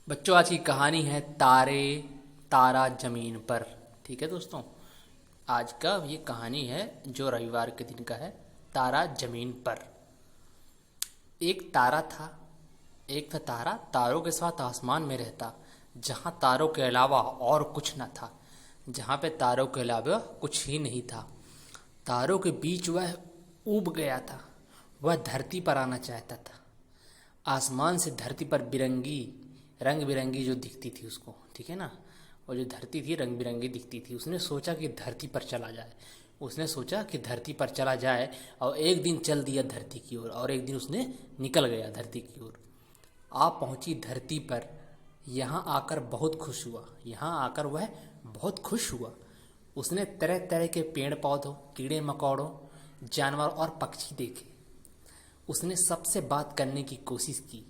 बच्चों, आज की कहानी है तारे तारा जमीन पर। ठीक है दोस्तों, आज का ये कहानी है जो रविवार के दिन का है। तारा जमीन पर। एक तारा था। एक था तारा, तारों के साथ आसमान में रहता, जहाँ तारों के अलावा और कुछ न था। जहाँ पे तारों के अलावा कुछ ही नहीं था। तारों के बीच वह ऊब गया था। वह धरती पर आना चाहता था। आसमान से धरती पर बिरंगी रंग बिरंगी जो दिखती थी उसको, ठीक है ना। और जो धरती थी रंग बिरंगी दिखती थी। उसने सोचा कि धरती पर चला जाए। उसने सोचा कि धरती पर चला जाए और एक दिन चल दिया धरती की ओर, और एक दिन उसने निकल गया धरती की ओर। आप पहुंची धरती पर। यहाँ आकर बहुत खुश हुआ। यहाँ आकर वह बहुत खुश हुआ। उसने तरह तरह के पेड़ पौधों, कीड़े मकोड़ों, जानवर और पक्षी देखे। उसने सबसे बात करने की कोशिश की,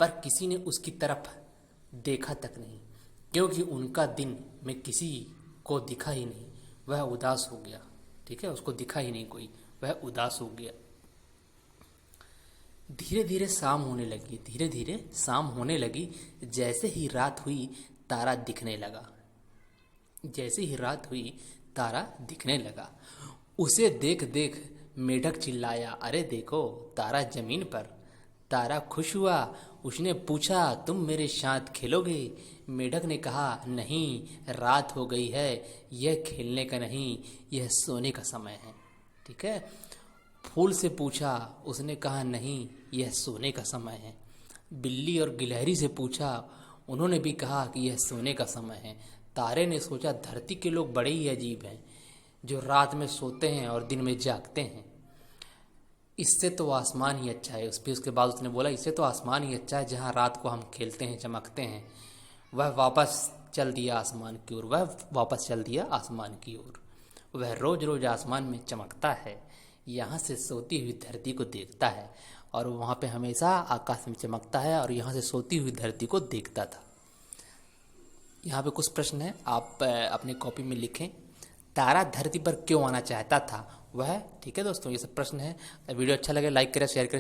पर किसी ने उसकी तरफ देखा तक नहीं, क्योंकि उनका दिन में किसी को दिखा ही नहीं। वह उदास हो गया। ठीक है, उसको दिखा ही नहीं कोई, वह उदास हो गया। धीरे धीरे शाम होने लगी। धीरे धीरे शाम होने लगी। जैसे ही रात हुई, तारा दिखने लगा। जैसे ही रात हुई, तारा दिखने लगा। उसे देख देख मेढक चिल्लाया, अरे देखो, तारा जमीन पर। तारा खुश हुआ। उसने पूछा, तुम मेरे साथ खेलोगे? मेढक ने कहा, नहीं, रात हो गई है, यह खेलने का नहीं, यह सोने का समय है। ठीक है। फूल से पूछा। उसने कहा, नहीं, यह सोने का समय है। बिल्ली और गिलहरी से पूछा। उन्होंने भी कहा कि यह सोने का समय है। तारे ने सोचा, धरती के लोग बड़े ही अजीब हैं, जो रात में सोते हैं और दिन में जागते हैं। इससे तो आसमान ही अच्छा है। उसके बाद उसने बोला, इससे तो आसमान ही अच्छा है, जहाँ रात को हम खेलते हैं, चमकते हैं। वह वापस चल दिया आसमान की ओर। वह वापस चल दिया आसमान की ओर। वह रोज रोज आसमान में चमकता है, यहाँ से सोती हुई धरती को देखता है, और वहाँ पे हमेशा आकाश में चमकता है और यहाँ से सोती हुई धरती को देखता था। यहाँ पे कुछ प्रश्न है, आप अपनी कॉपी में लिखें। तारा धरती पर क्यों आना चाहता था वह? ठीक है दोस्तों, ये सब प्रश्न है। वीडियो अच्छा लगे लाइक करें, शेयर करें।